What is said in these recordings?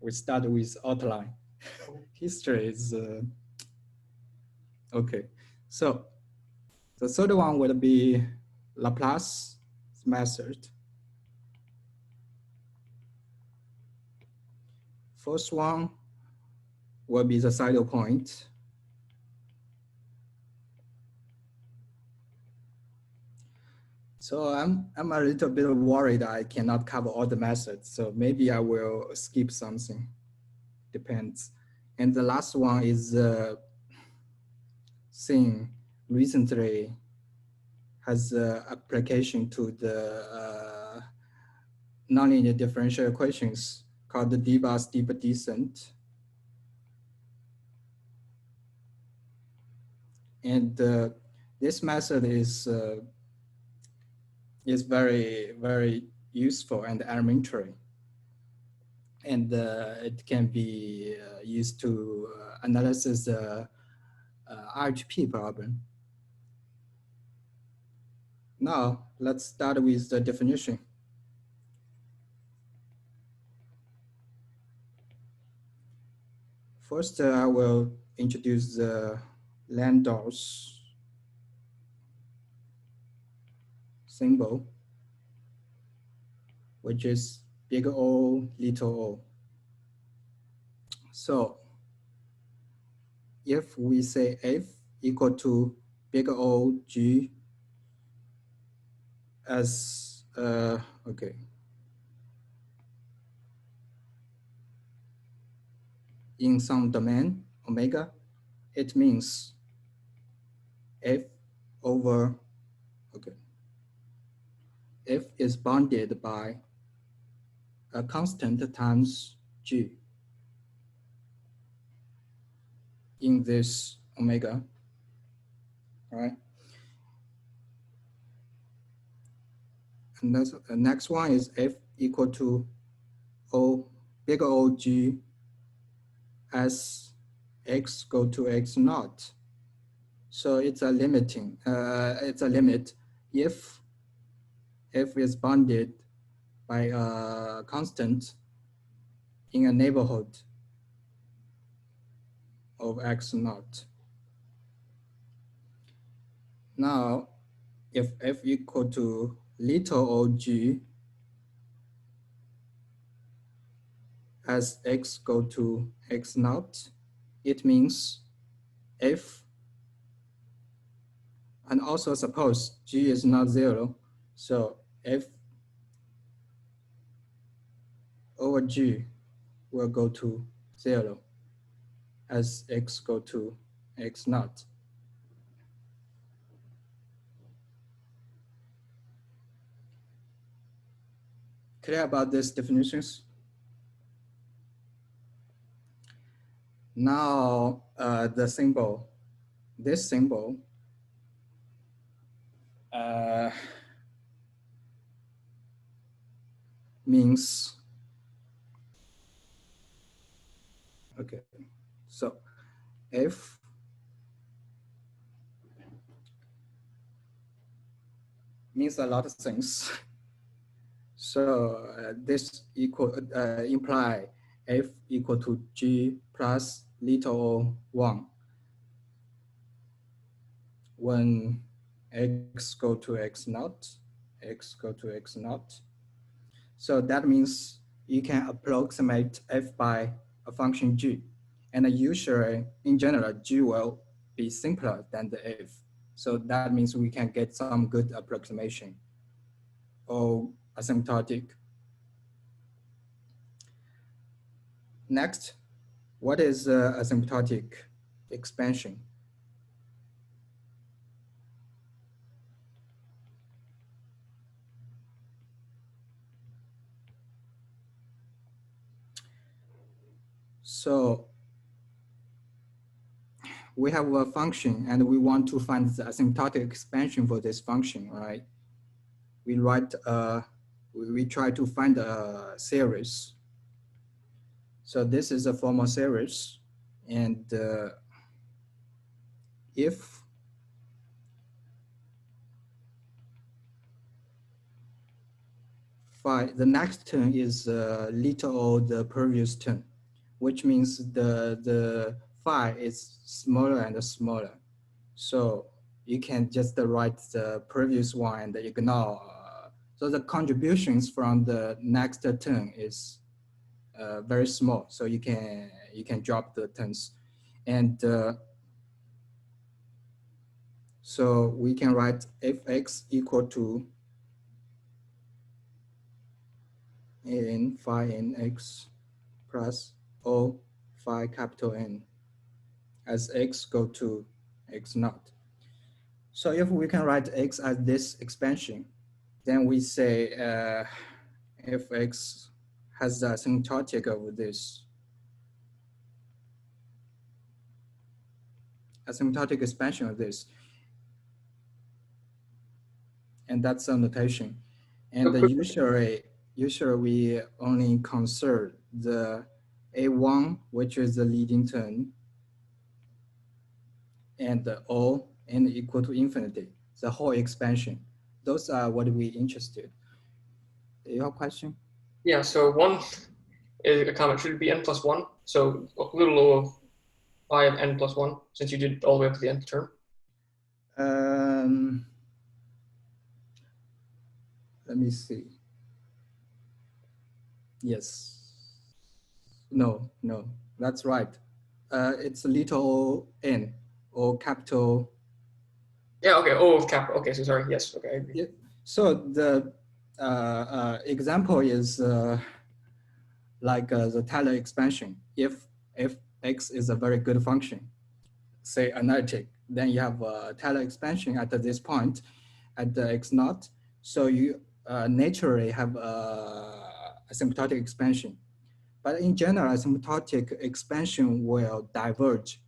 We start with outline. History is okay. So the third one would be Laplace method. First one will be the saddle point. So I'm a little bit worried I cannot cover all the methods. So maybe I will skip something. Depends. And the last one is thing recently has application to the nonlinear differential equations called the Deift-Zhou descent. And this method is very, very useful and elementary. And it can be used to analyze the RHP problem. Now, let's start with the definition. First, I will introduce the Landau's symbol, which is big O, little o. So if we say F equal to big O G as, okay. In some domain, omega, it means F over, okay. F is bounded by a constant times G in this omega, right? And the next one is F equal to O, big O G as X go to X naught. So it's a limiting, it's a limit if F is bounded by a constant in a neighborhood of X naught. Now, if F equal to little o G as X go to X naught, it means F, and also suppose G is not zero, so F over G will go to zero as X go to X naught. Clear about these definitions? Now, the symbol, this symbol means, okay, so F means a lot of things. So this imply F equal to G plus little o 1 when X go to X naught, X go to X naught. So that means you can approximate F by a function G. And usually, in general, G will be simpler than the F. So that means we can get some good approximation or asymptotic. Next, what is asymptotic expansion? So we have a function and we want to find the asymptotic expansion for this function, right? We write, we try to find a series. So this is a formal series, and if phi, the next term is little o the previous term, which means the phi is smaller and smaller. So you can just write the previous one and ignore. So the contributions from the next term is very small. So you can drop the terms, and so we can write fx equal to n phi nx plus o phi capital N as x go to x naught. So if we can write x as this expansion, then we say if x has the asymptotic of this asymptotic expansion of this, and that's the notation. And usually we only consider the A1, which is the leading term, and the O n equal to infinity, the whole expansion. Those are what we interested. Your question? Yeah, so 1 is a comment. Should it be n plus 1? So a little o of phi of n plus 1, since you did it all the way up to the nth term. Let me see. Yes. No, that's right. It's little n or capital. Yeah, okay, O of capital. Okay, so sorry, yes, okay, I agree. Yeah. So the example is like the Taylor expansion. If x is a very good function, say analytic, then you have a Taylor expansion at this point at the x naught. So you naturally have asymptotic expansion. But in general, asymptotic expansion will diverge.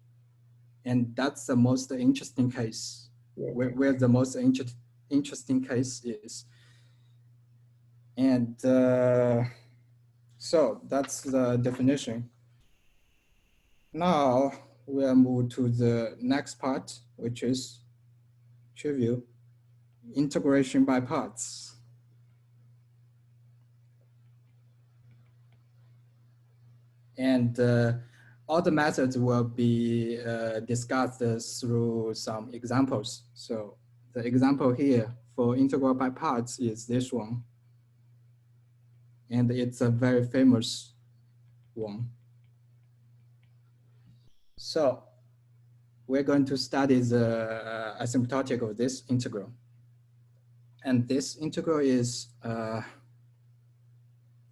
And that's the most interesting case, where the most interesting case is. And so that's the definition. Now we'll move to the next part, which is trivial integration by parts. And all the methods will be discussed through some examples. So the example here for integral by parts is this one. And it's a very famous one. So we're going to study the asymptotic of this integral. And this integral is,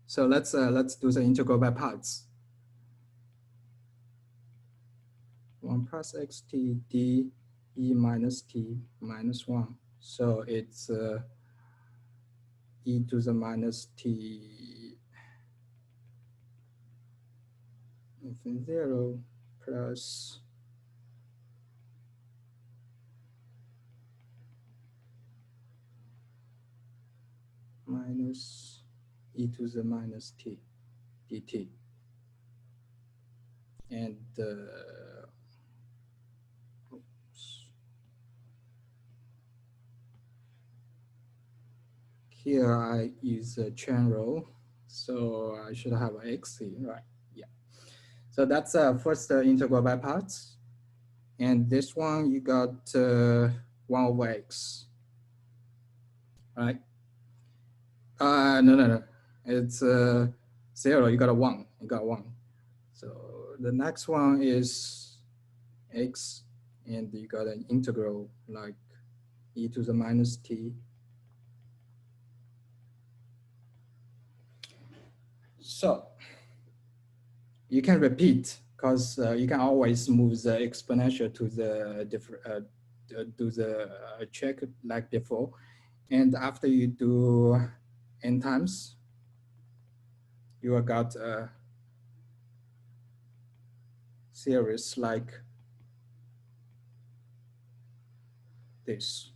so let's do the integral by parts. 1 plus xt d e minus t minus 1. So it's e to the minus t infinity 0 plus minus e to the minus t dt. And here I use a chain rule, so I should have x here, right? Yeah. So that's first integral by parts. And this one, you got 1 over x, right? No. It's 0, you got a 1, So the next one is x, and you got an integral like e to the minus t. So you can repeat, because you can always move the exponential to the different, do the check like before. And after you do n times, you have got a series like this.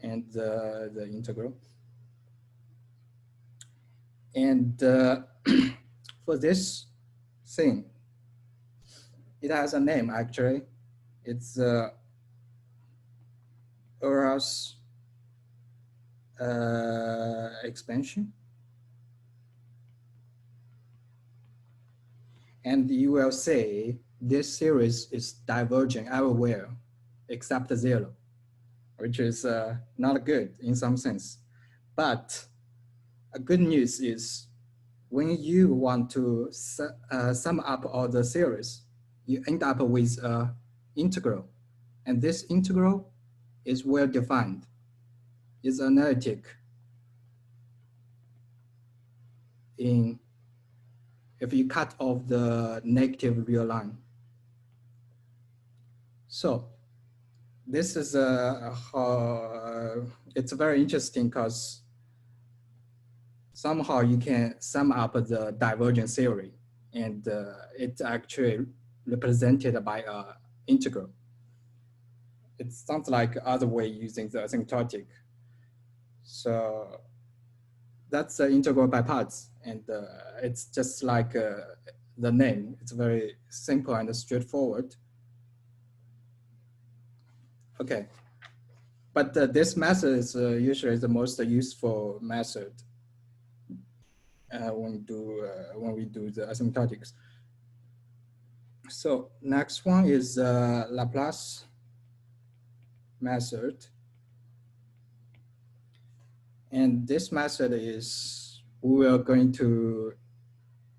And the integral. And for this thing, it has a name actually. It's Euler's expansion. And you will say this series is diverging everywhere except zero, which is not good in some sense. But a good news is when you want to sum up all the series, you end up with an integral. And this integral is well defined. It's analytic in if you cut off the negative real line. So this is it's very interesting because somehow you can sum up the divergence theory, and it's actually represented by an integral. It sounds like other way using the asymptotic. So that's the integral by parts, and it's just like the name. It's very simple and straightforward. Okay, but this method is usually the most useful method when we do the asymptotics. So next one is Laplace method, and this method is we are going to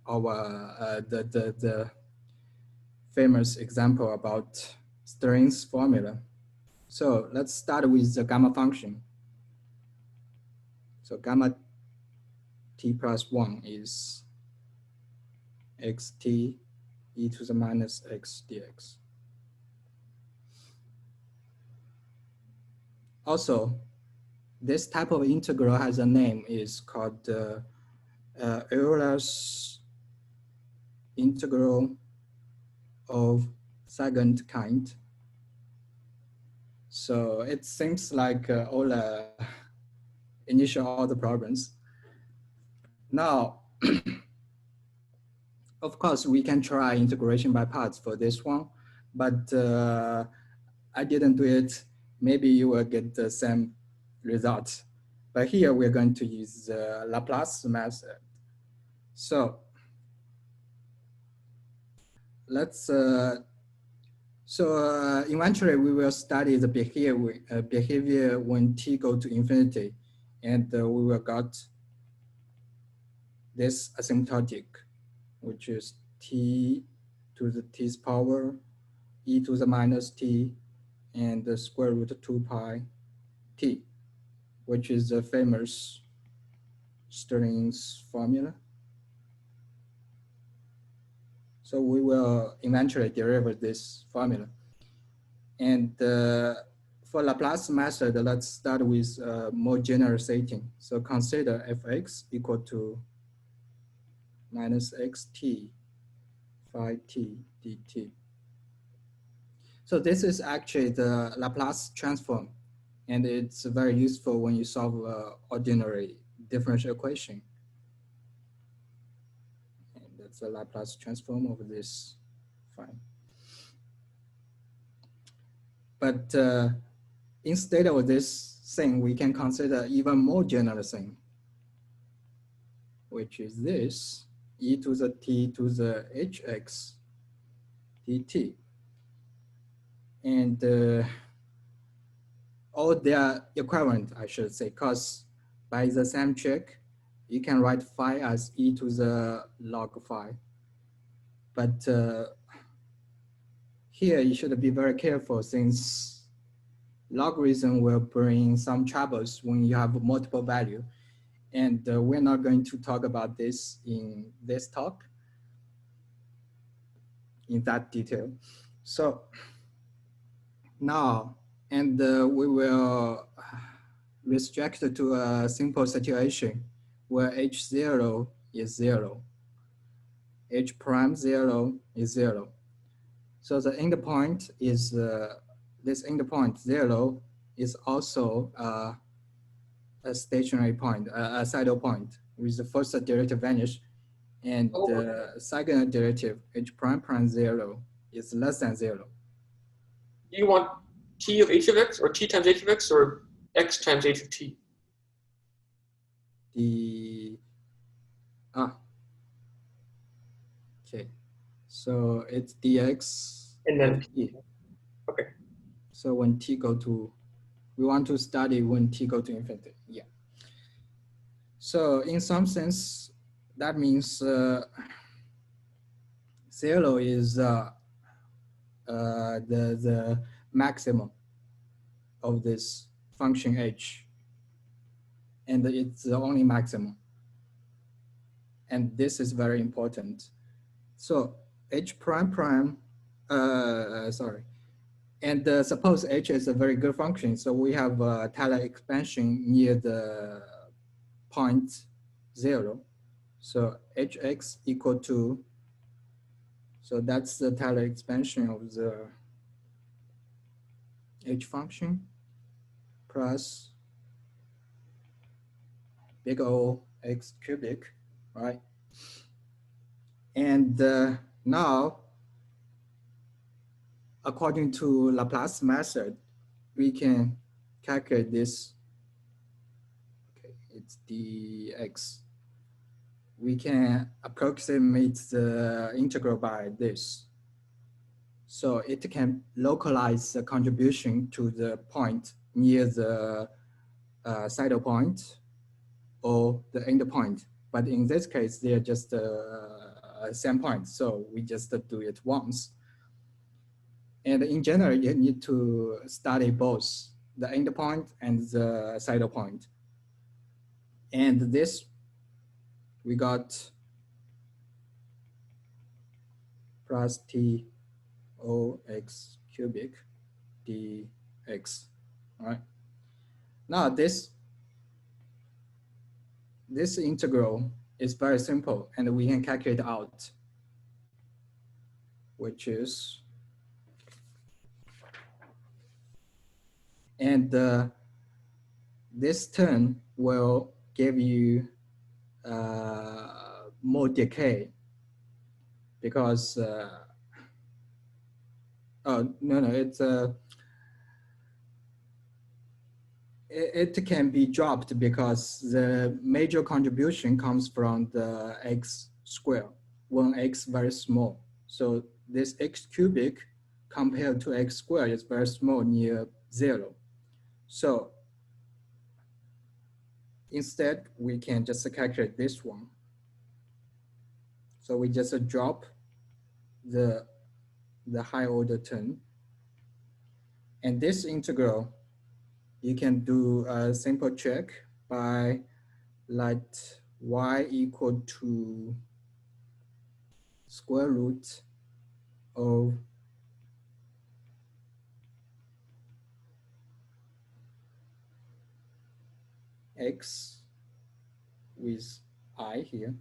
our the famous example about Stirling's formula. So let's start with the gamma function. So gamma t plus 1 is xt e to the minus x dx. Also, this type of integral has a name, is called Euler's integral of second kind. So it seems like Euler initial order problems. Now, of course, we can try integration by parts for this one, but I didn't do it. Maybe you will get the same result. But here we're going to use the Laplace method. So let's, eventually we will study the behavior when t go to infinity, and we will got this asymptotic, which is t to the t's power, e to the minus t, and the square root of 2 pi t, which is the famous Stirling's formula. So we will eventually derive this formula. And for Laplace method, let's start with a more general setting. So consider fx equal to minus xt phi t dt. So this is actually the Laplace transform, and it's very useful when you solve ordinary differential equation. And that's the Laplace transform of this phi. But instead of this thing, we can consider even more general thing, which is this e to the t to the hx dt. And all they are equivalent, I should say, because by the same trick, you can write phi as e to the log phi. But here you should be very careful, since logarithm will bring some troubles when you have multiple value. And we're not going to talk about this in this talk in that detail. So now, and we will restrict to a simple situation where h0 is 0, h prime 0 is 0. So the endpoint is, this endpoint 0 is also a stationary point, a saddle point, with the first derivative vanish, and the second derivative h prime prime 0 is less than 0. Do you want t of h of x, or t times h of x, or x times h of t? Okay, so it's dx And then of e. Okay. So when t go to, we want to study when t go to infinity. Yeah. So in some sense, that means 0 is the maximum of this function h, and it's the only maximum. And this is very important. So h prime prime, sorry, and suppose h is a very good function. So we have a Taylor expansion near the point 0. So hx equal to, so that's the Taylor expansion of the h function plus big O x cubic, right? And now, according to Laplace method, we can calculate this. Okay, it's dx. We can approximate the integral by this. So it can localize the contribution to the point near the saddle point or the end point. But in this case, they're just same point. So we just do it once. And in general, you need to study both the end point and the saddle point. And this, we got plus t o x cubic dx, all right? Now this integral is very simple, and we can calculate out, which is, and this term will give you more decay, because oh no, it's it can be dropped because the major contribution comes from the x square when x very small. So this x cubic compared to x squared is very small, near 0. So instead, we can just calculate this one. So we just drop the high order term. And this integral, you can do a simple check by let y equal to square root of x with I here.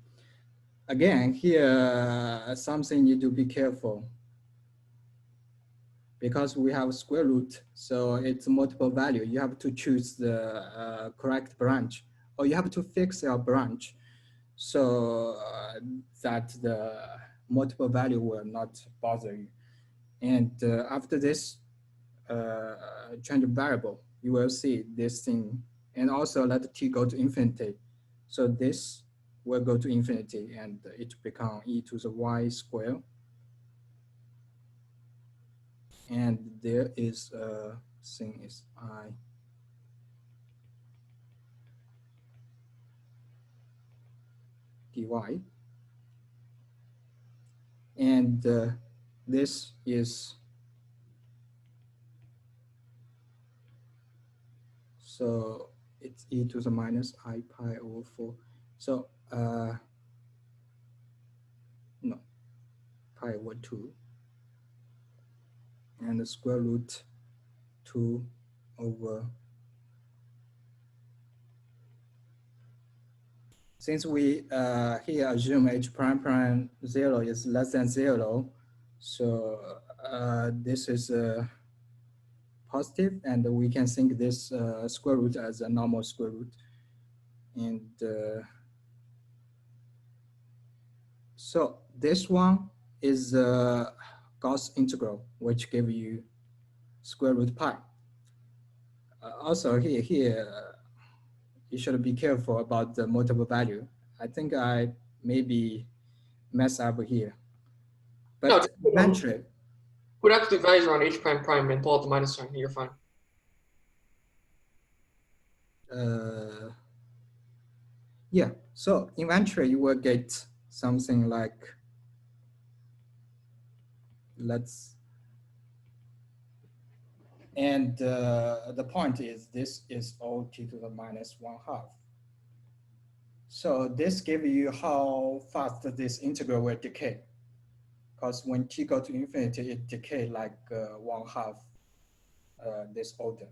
Again, here, something you need to be careful, because we have square root, so it's multiple value. You have to choose the correct branch, or you have to fix your branch so that the multiple value will not bother you. And after this change variable, you will see this thing, and also let t go to infinity. So this will go to infinity, and it become e to the y square. And there is a thing is I dy. And this is, so it's e to the minus I pi over 4. So no, pi over 2. And the square root 2 over, since we here assume h prime prime 0 is less than 0, so this is positive, and we can think this square root as a normal square root. And so this one is Gauss integral, which give you square root pi. Also here, you should be careful about the multiple value. I think I maybe mess up here. But No, eventually, put absolute values around h prime prime and pull out the minus sign. You're fine. yeah, so eventually you will get something like, and the point is this is all t to the minus 1/2. So this gives you how fast this integral will decay. Because when t go to infinity, it decay like 1/2 this order.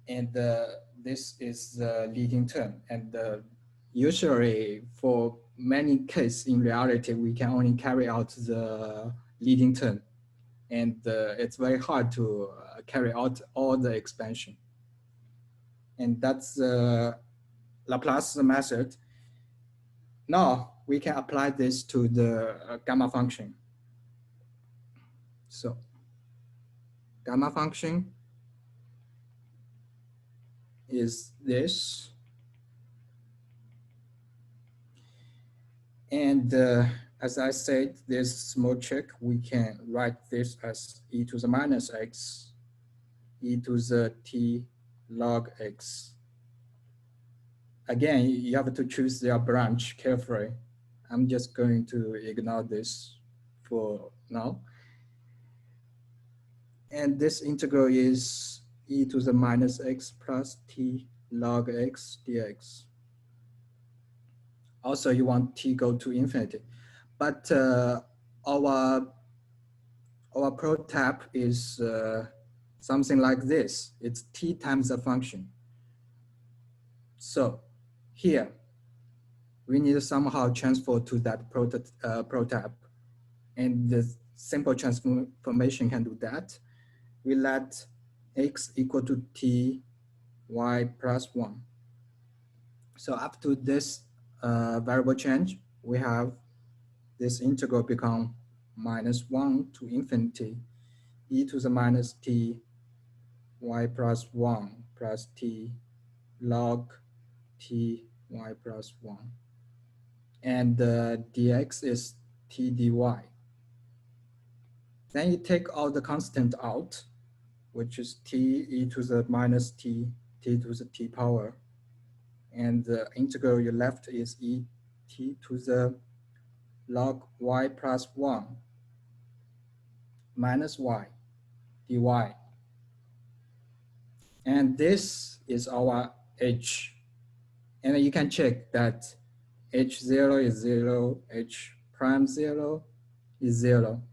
And this is the leading term. And usually for many cases in reality, we can only carry out the leading term. And it's very hard to carry out all the expansion. And that's the Laplace method. Now we can apply this to the gamma function. So gamma function is this. And as I said, this small trick, we can write this as e to the minus x, e to the t log x. Again, you have to choose their branch carefully. I'm just going to ignore this for now. And this integral is e to the minus x plus t log x dx. Also, you want t go to infinity. But our prototype is something like this. It's t times the function. So here, we need to somehow transfer to that prototype. And the simple transformation can do that. We let x equal to t, y plus 1. So up to this variable change, we have this integral become minus 1 to infinity, e to the minus t, y plus 1 plus t log t, y plus 1. And dx is t dy. Then you take all the constant out, which is t e to the minus t, t to the t power. And the integral you left is e t to the log y plus 1 minus y dy. And this is our h. And you can check that h0 is 0, h prime 0 is 0,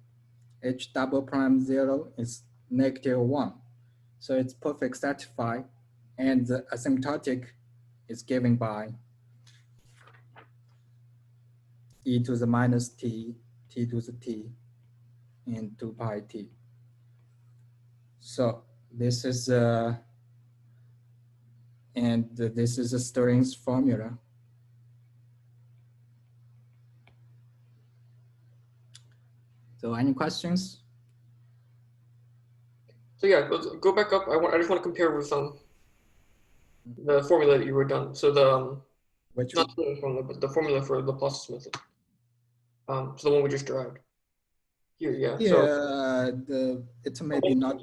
h double prime 0 is -1. So it's perfect satisfied, and the asymptotic is given by e to the minus t, t to the t, and 2 pi t. So this is this is a Stirling's formula. So any questions? So yeah, let's go back up. I just want to compare with the formula that you wrote down. So the Which not the formula, but the formula for the Laplace method. So the one we just derived. Here, yeah. Yeah, it may be not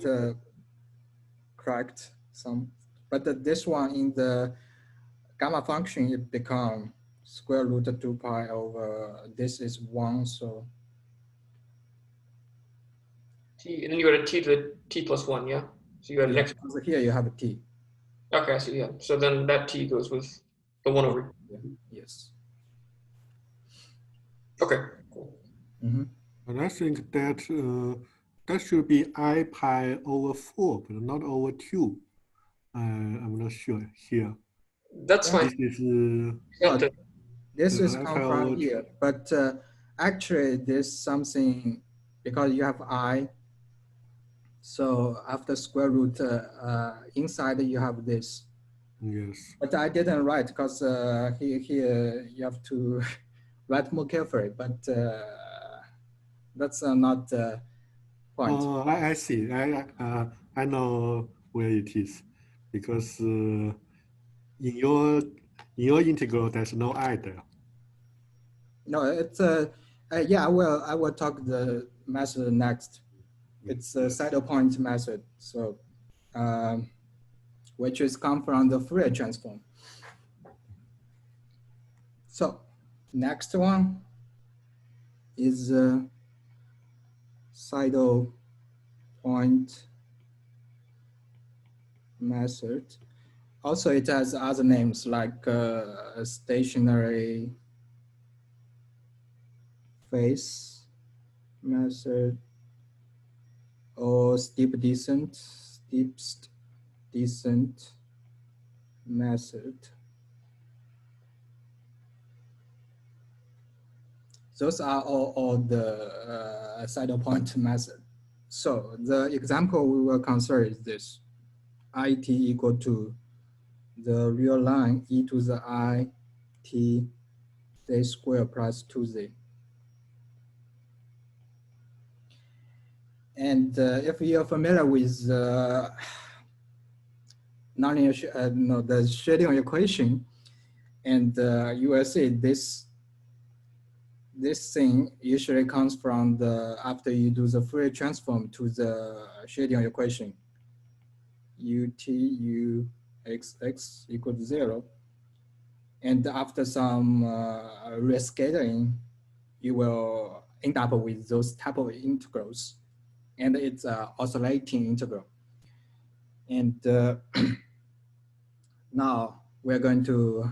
correct but this one in the gamma function it become square root of 2 pi over this is 1, so t, and then you add a t to the t plus 1, yeah. So you add an yeah, extra. so here you have a t. Okay, I see. Yeah. So then that t goes with the 1 over. Yeah. Yes. Okay. Cool. And I think that that should be I pi over 4, but not over 2. I'm not sure here. That's fine. This is this is I come pi from over here, but actually there's something because you have I. So after square root inside you have this. Yes. But I didn't write because here you have to write more carefully. But That's not the point. I see. I know where it is, because in your integral there's no I there. No, it's yeah. I will talk the method next. It's a saddle point method. So, which is come from the Fourier transform. So, next one is saddle point method. Also, it has other names like stationary phase method or steepest descent method. Those are all the saddle point method. So the example we will consider is this: IT equal to the real line e to the I t z squared plus 2z. And if you're familiar with the Schrödinger equation, and you will see this thing usually comes from the after you do the Fourier transform to the Schrödinger equation, ut u x x equal to 0. And after some rescaling, you will end up with those type of integrals. And it's an oscillating integral. And now we're going to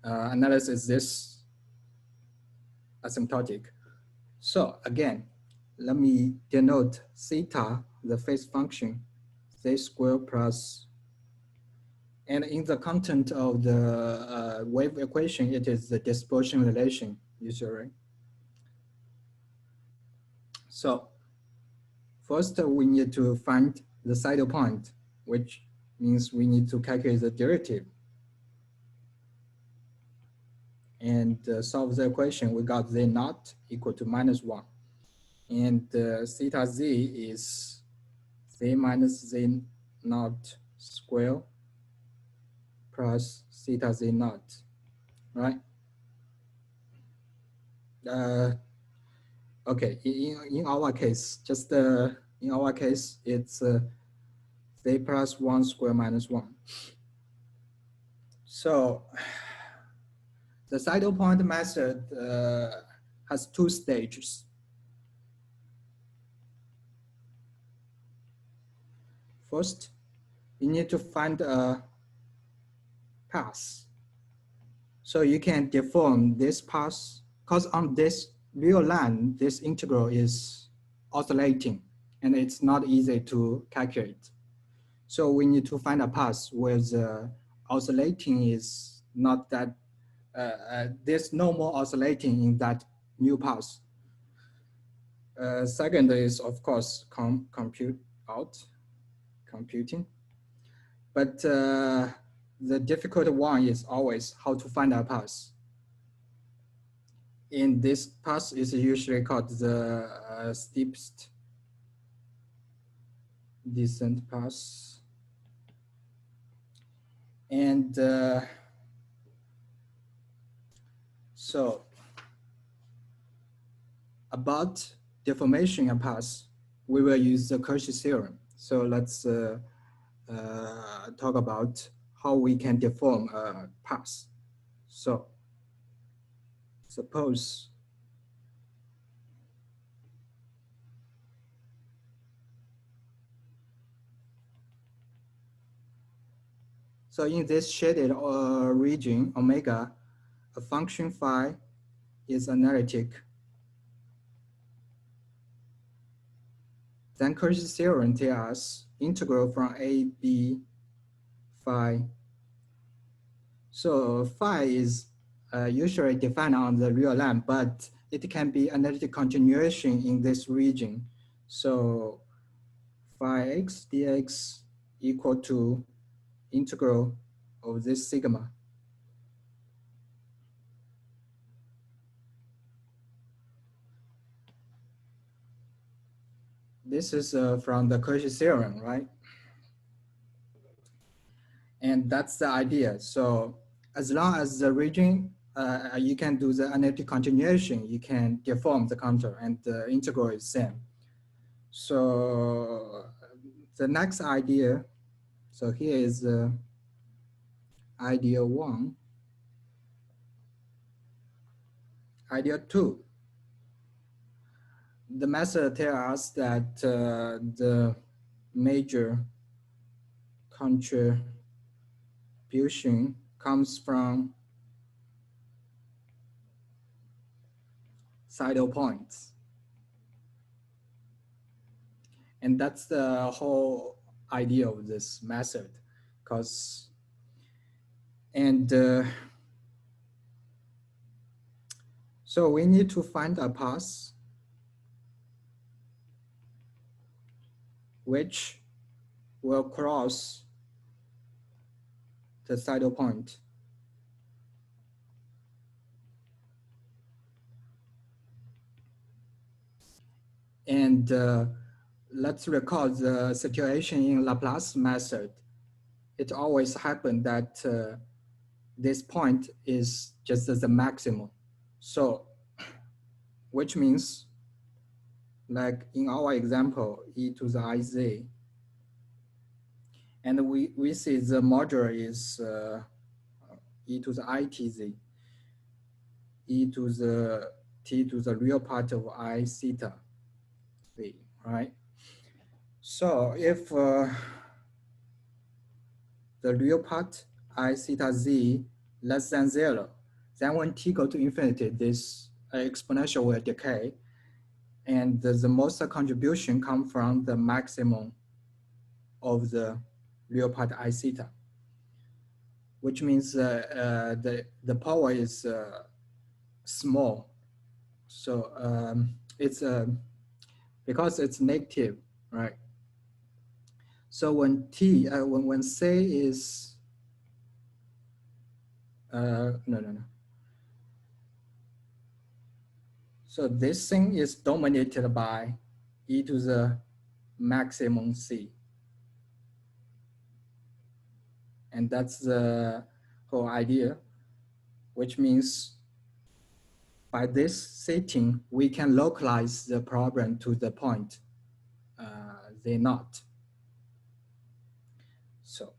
analyze this asymptotic. So again, let me denote theta, the phase function, z squared plus, and in the content of the wave equation, it is the dispersion relation usually. So first we need to find the saddle point, which means we need to calculate the derivative. And solve the equation, we got z naught equal to -1. And theta z is z minus z naught square plus theta z naught, right? Okay, in our case, just in our case, it's z plus 1 square minus 1. So the saddle point method has two stages. First, you need to find a path. So you can deform this path, because on this real line, this integral is oscillating and it's not easy to calculate. So we need to find a path where the oscillating is not that, there's no more oscillating in that new path. Second is, of course, computing. But the difficult one is always how to find a path. In this path is usually called the steepest descent path. And so about deformation and path, we will use the Cauchy theorem. So let's talk about how we can deform a path. So suppose so in this shaded region, omega, a function phi is analytic. Then Cauchy theorem tells us integral from a, b, phi. So phi is usually defined on the real line, but it can be analytic continuation in this region. So phi x dx equal to integral of this sigma. this is from the Cauchy theorem, right? And that's the idea. So as long as the region, you can do the analytic continuation, you can deform the contour and the integral is same. So the next idea, so here is idea 1. Idea 2. The method tells us that the major contribution comes from saddle points. And that's the whole idea of this method. So we need to find a path which will cross the saddle point. And let's recall the situation in Laplace method. It always happened that this point is just the maximum. So, which means, like in our example, e to the iz, and we see the modular is e to the itz, e to the t to the real part of I theta z, right? So if the real part I theta z less than 0, then when t go to infinity, this exponential will decay, and the most contribution come from the maximum of the real part I theta, which means the power is small. So it's because it's negative, right? So when t when say is no. So this thing is dominated by e to the maximum c, and that's the whole idea. Which means by this setting we can localize the problem to the point z0. So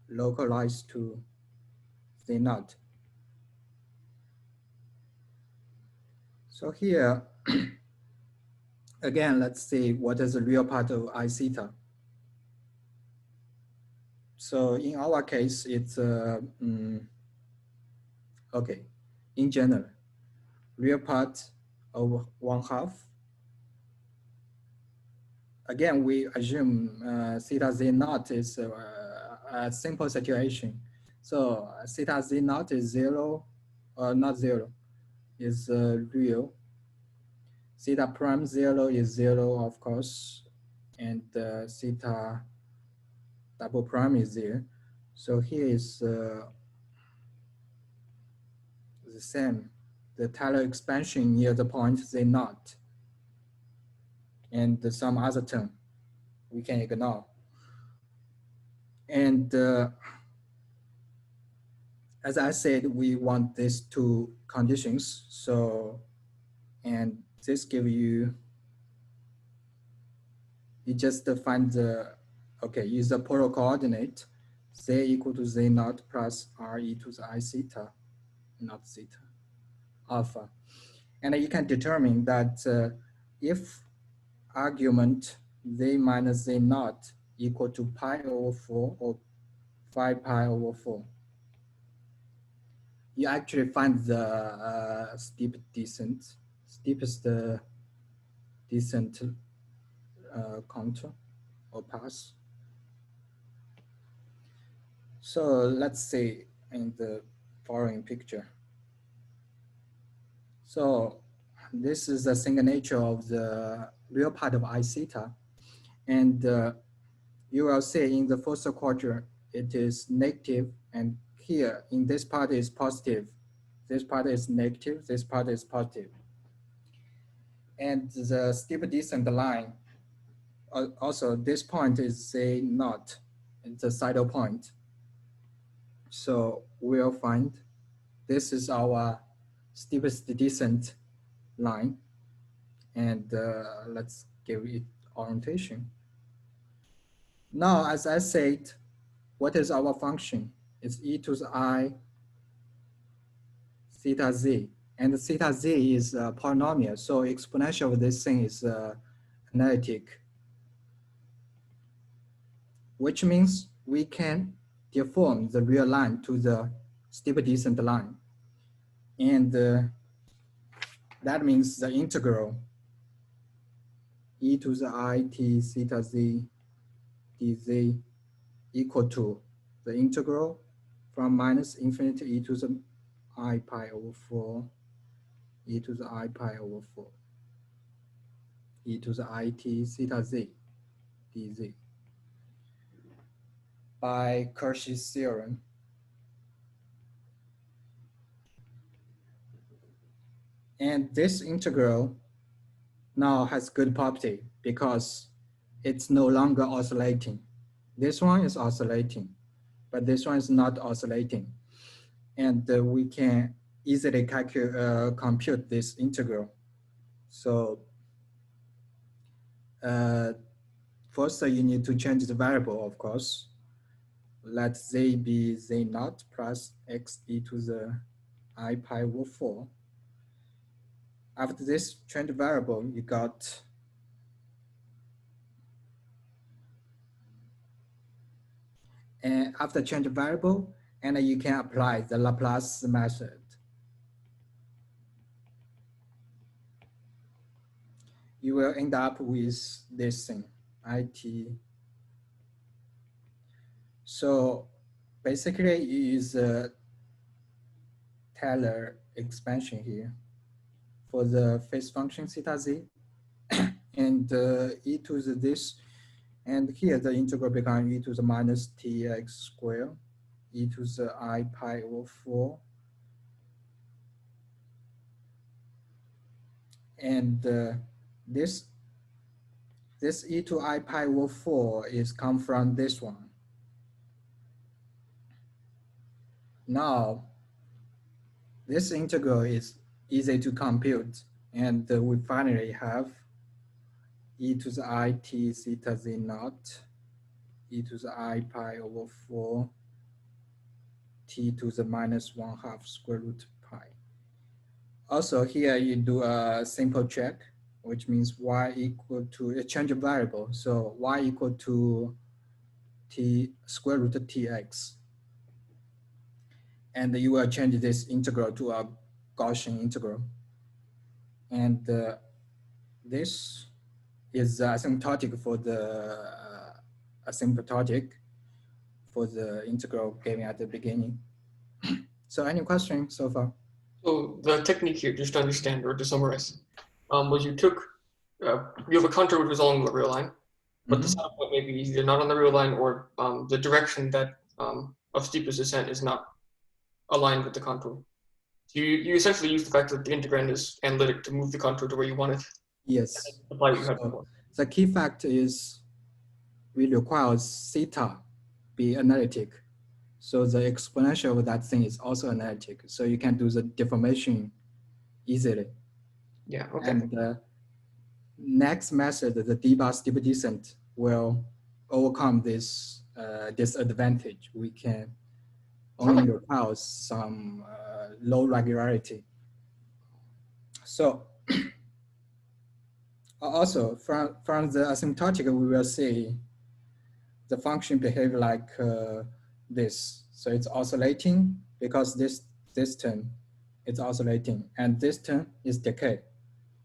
localize to z0. So here, again, let's see what is the real part of I theta. So in our case, it's, okay, in general, real part of 1/2. Again, we assume theta z0 is a simple situation. So theta z0 is 0, or not 0, is real. Theta prime 0 is 0, of course, and theta double prime is there. So here is the same. The Taylor expansion near the point z0, and some other term we can ignore. And as I said, we want these two conditions. So, and this give you just find the, okay, use the polar coordinate, z equal to z0 plus r e to the I theta, not theta, alpha. And you can determine that if argument z minus z0 equal to pi over 4 or 5 pi over 4, you actually find the steepest descent contour or path. So let's see in the following picture. So this is the single nature of the real part of I theta. And you will see in the first quadrant, it is negative, and here in this part is positive. This part is negative, this part is positive. And the steep descent line, also this point is a naught, it's a saddle point. So we'll find this is our steepest descent line. And let's give it orientation. Now, as I said, what is our function? It's e to the I theta z. And theta z is a polynomial, so exponential of this thing is analytic, which means we can deform the real line to the steep descent line. And that means the integral e to the I t theta z dz equal to the integral from minus infinity e to the I pi over 4 e to the I pi over 4 e to the I t theta z dz by Cauchy's theorem. And this integral now has good property because it's no longer oscillating. This one is oscillating, but this one is not oscillating. And we can easily compute this integral. So first you need to change the variable, of course. Let z be z naught plus x e to the I pi over 4. After this change variable, you got and after change variable, and you can apply the Laplace method. You will end up with this thing, IT. So basically you use a Taylor expansion here for the phase function theta z and e to the this, and here the integral becomes e to the minus tx squared e to the I pi over 4. And this e to I pi over 4 is come from this one. Now, this integral is easy to compute, and we finally have e to the I t theta z naught e to the I pi over 4 t to the minus 1/2 square root pi. Also here you do a simple check, which means y equal to a change of variable. So y equal to t square root of tx. And you will change this integral to a Gaussian integral. And this is asymptotic for the asymptotic for the integral given at the beginning. So any questions so far? So the technique here, just to understand or to summarize, was you took, you have a contour which was along the real line, but the saddle point may be either not on the real line or the direction that of steepest descent is not aligned with the contour. So you essentially use the fact that the integrand is analytic to move the contour to where you want it. Yes. Apply what you had before. The key fact is we require theta be analytic. So the exponential of that thing is also analytic. So you can do the deformation easily. Yeah, okay. And the next method, the d-bar steep descent, will overcome this disadvantage. We can only require some low regularity. So also from the asymptotic, we will see the function behave like this. So it's oscillating because this term is oscillating and this term is decay.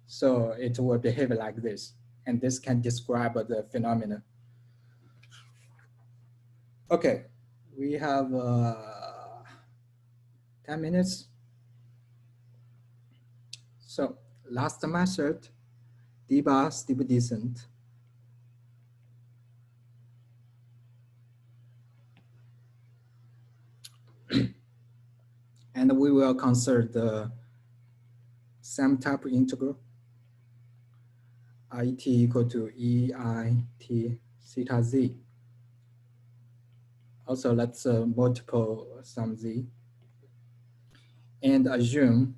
So it will behave like this. And this can describe the phenomena. Okay, we have 10 minutes. So last method, d-bar steep descent. And we will consider the same type of integral. it equal to EIT theta z. Also, let's multiple some z and assume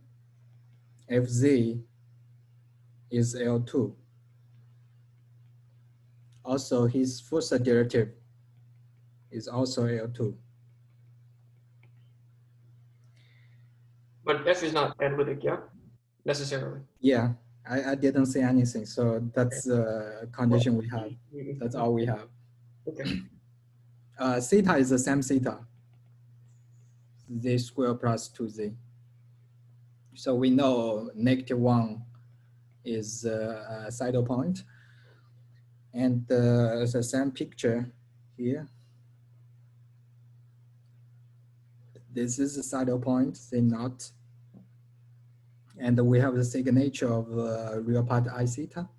Fz is L2. Also, his first derivative is also L2. But F is not analytic, yeah? Necessarily. Yeah, I didn't say anything, so that's the condition we have. That's all we have. Okay. Theta is the same theta, z squared plus 2z. So we know -1 is a saddle point. And the same picture here. This is the saddle point, z naught. And we have the signature of real part I theta.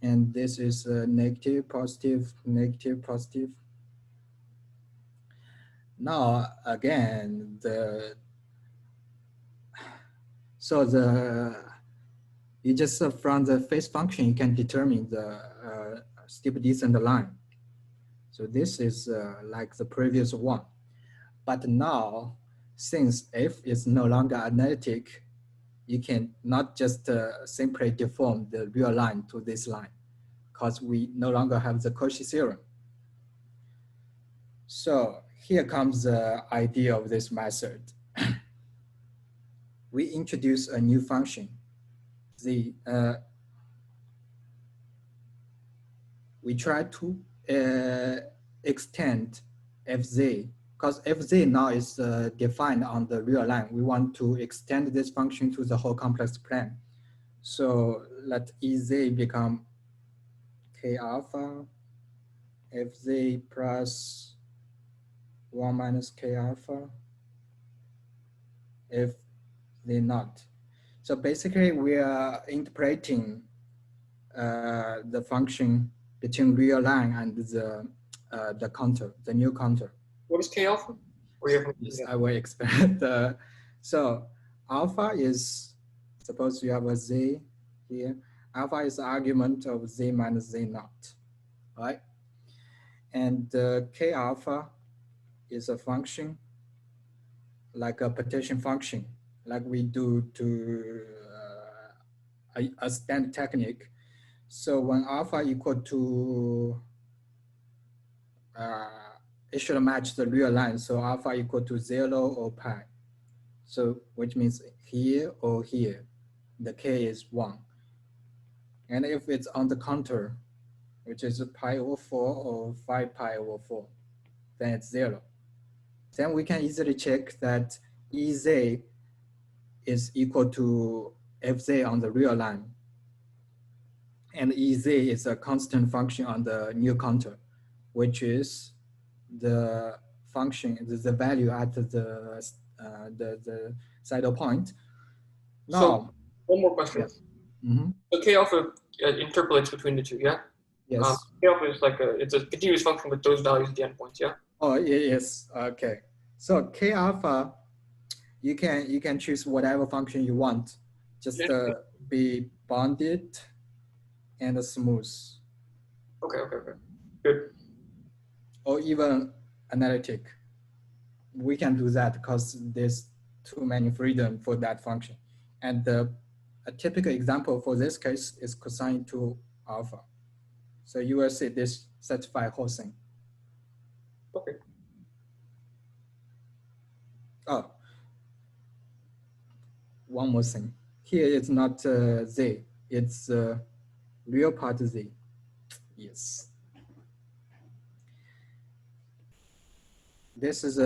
And this is negative, positive, negative, positive. Now, again, you just from the phase function, you can determine the steep descent line. So this is like the previous one. But now, since F is no longer analytic, you can not just simply deform the real line to this line, because we no longer have the Cauchy theorem. So here comes the idea of this method. We introduce a new function, we try to extend Fz, because Fz now is defined on the real line. We want to extend this function to the whole complex plane. So let Ez become K alpha, Fz plus 1 minus K alpha, F Z naught. So basically we are interpreting the function between real line and the counter, the new counter. What is K alpha? Or you have, Yes, I will explain. So alpha is, suppose you have a z here. Alpha is the argument of z minus z naught, right? And K alpha is a function, like a partition function, like we do to a standard technique. So when alpha equal to, it should match the real line. So alpha equal to 0 or pi. So which means here or here, the K is 1. And if it's on the counter, which is pi over 4 or 5 pi over 4, then it's 0. Then we can easily check that Ez is equal to Fz on the real line. And Ez is a constant function on the new counter, which is the function, the value at the saddle point. Now, so one more question. Yes. Mm-hmm. So K alpha interpolates between the two, yeah? Yes. K alpha is like it's a continuous function with those values at the endpoints, yeah? Oh, yes. Okay. So K alpha, you can choose whatever function you want. Just be bounded and smooth. Okay. Good. Or even analytic. We can do that because there's too many freedom for that function. And a typical example for this case is cosine 2 alpha. So you will see this satisfy whole thing. Okay. Oh, one more thing. Here it's not z, it's real part z. Yes. This is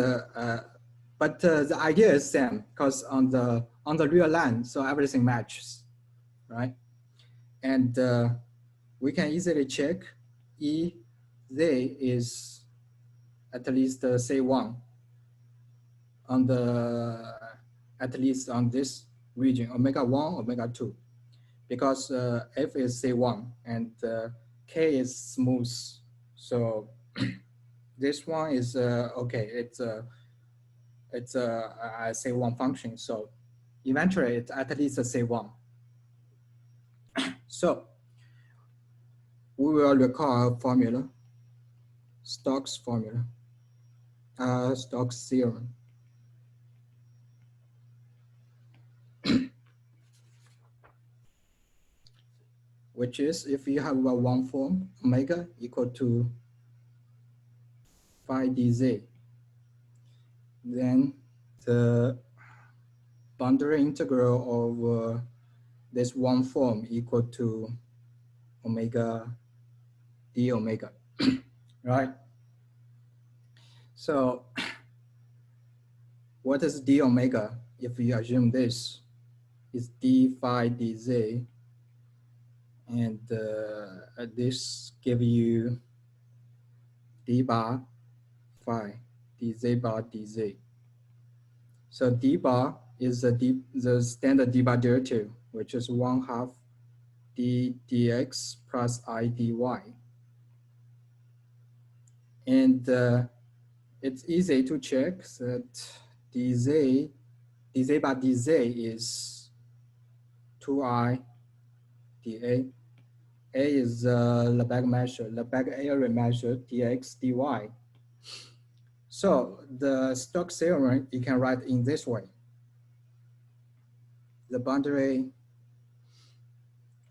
but the idea is same because on the real line, so everything matches, right? And we can easily check Ez is at least say 1 on the, at least on this region, omega 1, omega 2, because F is say 1 and K is smooth. So this one is okay. It's a say 1 function. So eventually it's at least a say 1. So we will recall a formula, Stokes formula, Stokes theorem. Which is if you have a Wang form, omega equal to phi dz, then the boundary integral of this Wang form equal to omega d omega, right? So what is d omega? If you assume this is d phi dz, and this give you d bar phi dz bar dz. So d bar is the standard d bar derivative, which is 1/2 d dx plus I dy. And it's easy to check that dz bar dz is 2I dA. A is the Lebesgue measure, Lebesgue area measure, dx dy. So the Stokes theorem you can write in this way. The boundary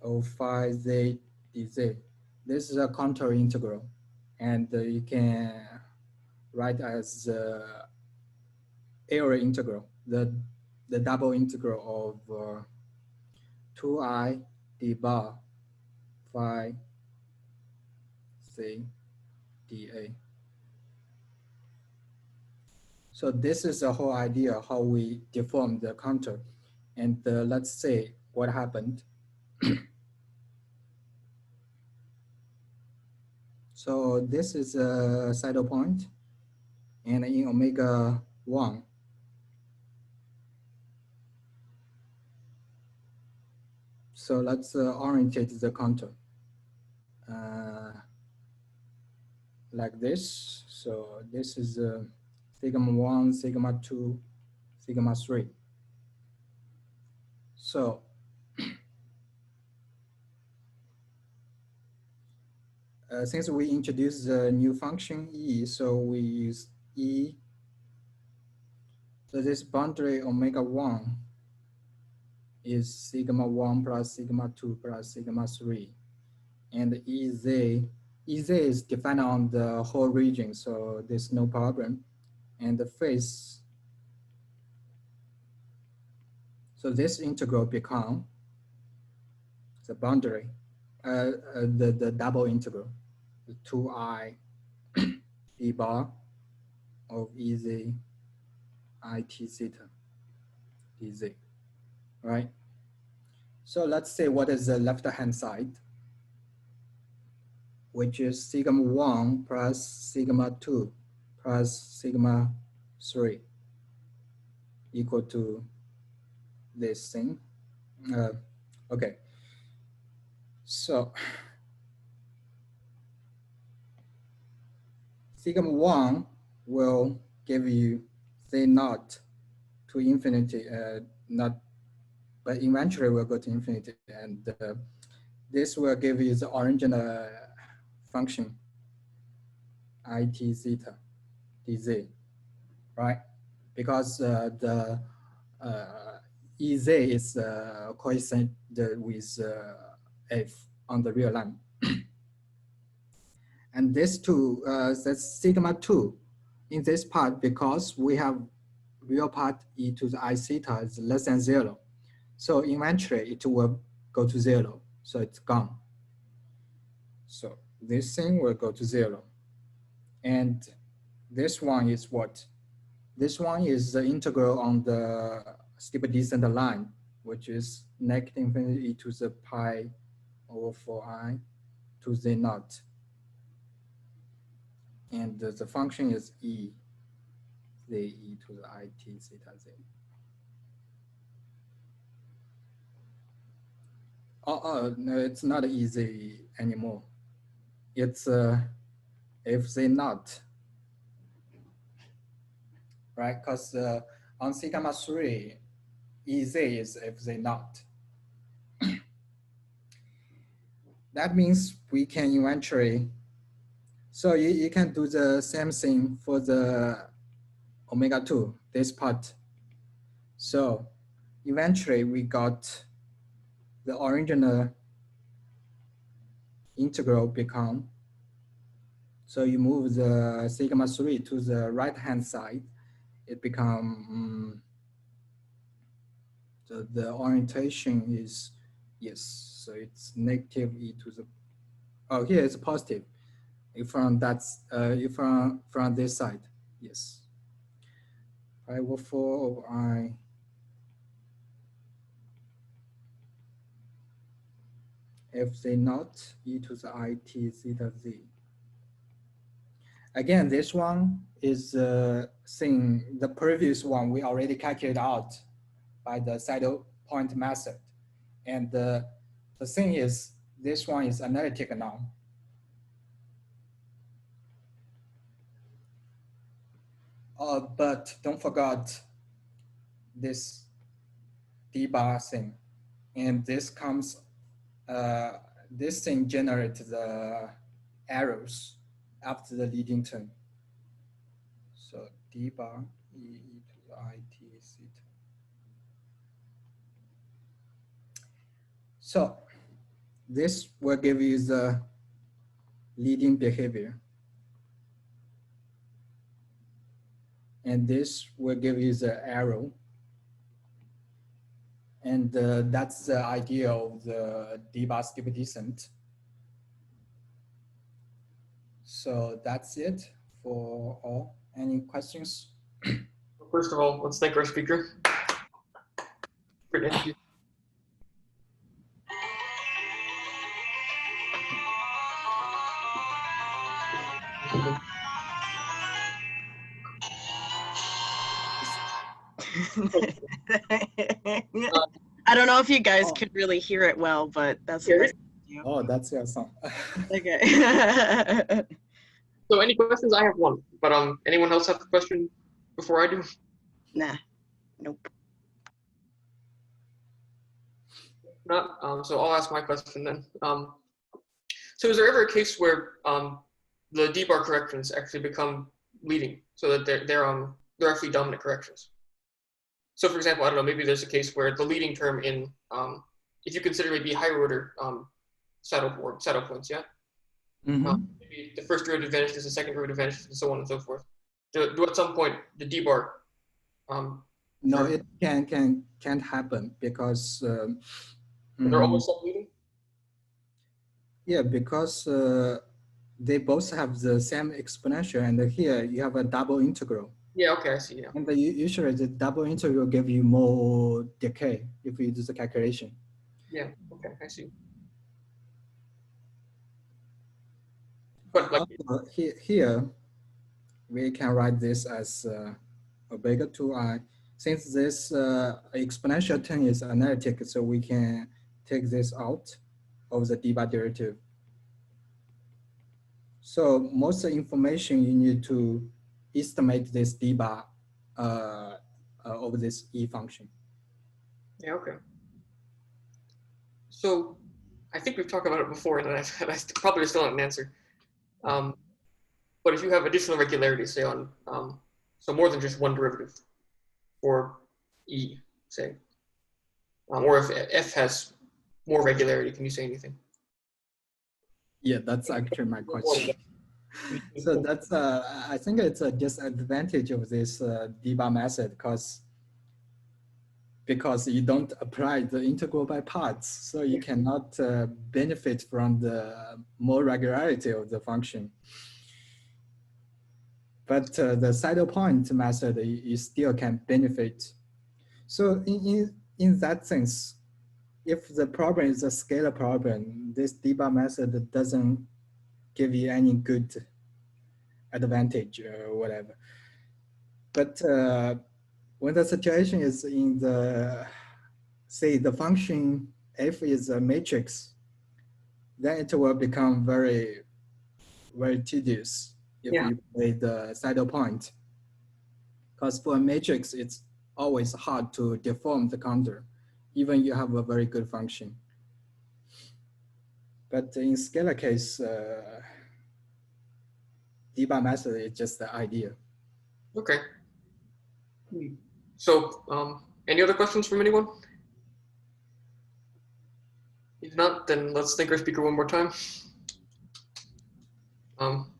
of phi z dz. This is a contour integral, and you can write as area integral, the double integral of 2I d bar phi z dA. So this is the whole idea how we deform the contour. And let's say what happened. So this is a saddle point, and in omega 1, so let's orientate the contour like this. So this is sigma 1, sigma 2, sigma 3. So since we introduced the new function e, so we use e. So this boundary omega 1 is sigma 1 plus sigma 2 plus sigma 3. And Ez is defined on the whole region, so there's no problem. And the phase, so this integral become the boundary, the double integral, the 2I d bar of Ez it theta dz, right? So let's say what is the left-hand side, which is sigma 1 plus sigma 2 plus sigma 3 equal to this thing. Okay, so sigma 1 will give you z naught to infinity, not, but eventually will go to infinity, and this will give you the original function it zeta dz, right? Because the Ez is coincident with f on the real line. And this two, that's sigma 2 in this part, because we have real part e to the I theta is less than 0. So eventually it will go to 0. So it's gone. So this thing will go to 0. And this one is what? This one is the integral on the steep descent line, which is negative infinity e to the pi over 4I to z naught. And the function is e, z e to the it theta z. No, it's not easy anymore. It's if z naught, right? Because on sigma 3, Ez is if z naught. that means we can eventually, so you can do the same thing for the omega 2, this part. So eventually we got the original integral become, so you move the sigma 3 to the right hand side, it become, the orientation is, yes, so it's negative e to the, oh, here it's positive. If from that's, if from this side, yes. Pi over 4 over I f z naught e to the it zeta z. Again, this one is thing, the previous one we already calculated out by the saddle point method. And the thing is, this one is analytic now. But don't forget this d bar thing. And this comes, this thing generates the arrows after the leading term. So d bar e to the it theta. So this will give you the leading behavior. And this will give you the arrow. And that's the idea of the d-bar steep descent. So that's it for all. Any questions? First of all, let's thank our speaker. Great interview. I don't know if you guys could really hear it well, but that's what I do. Oh, that's your song. Okay. So any questions? I have one, but anyone else have a question before I do? Nah, nope. Not, so I'll ask my question then. So is there ever a case where the d-bar corrections actually become leading, so that they're actually dominant corrections? So for example, I don't know, maybe there's a case where the leading term in, if you consider maybe higher order saddle points, yeah? Mm-hmm. Maybe the first derivative vanishes, the second derivative vanishes, and so on and so forth. Do at some point the d-bar? No, it can't happen because they're always sub-leading? Yeah, because they both have the same exponential, and here you have a double integral. Yeah, okay, I see, yeah. And usually the double integral give you more decay if you do the calculation. Yeah, okay, I see. But like, here, we can write this as omega 2i. Since this exponential term is analytic, so we can take this out of the d-bar derivative. So most of the information you need to estimate this d-bar over this e function. yeah, okay. So I think we've talked about it before, and I probably still not an answer. But if you have additional regularities, say on, so more than just one derivative for e, say, or if f has more regularity, can you say anything? Yeah, that's actually my question. So that's, I think it's a disadvantage of this d-bar method because you don't apply the integral by parts. So you cannot benefit from the more regularity of the function. But the saddle point method, you still can benefit. So in that sense, if the problem is a scalar problem, this d-bar method doesn't give you any good advantage or whatever. But when the situation is in the, say the function f is a matrix, then it will become very, very tedious if you play the saddle point. Because for a matrix, it's always hard to deform the counter, even you have a very good function. But in scalar case, debug method is just the idea. Okay. So, any other questions from anyone? If not, then let's thank our speaker one more time.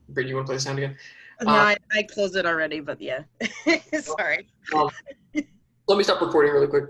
Brady, you want to play the sound again? No, I closed it already, but yeah. Sorry. Let me stop recording really quick.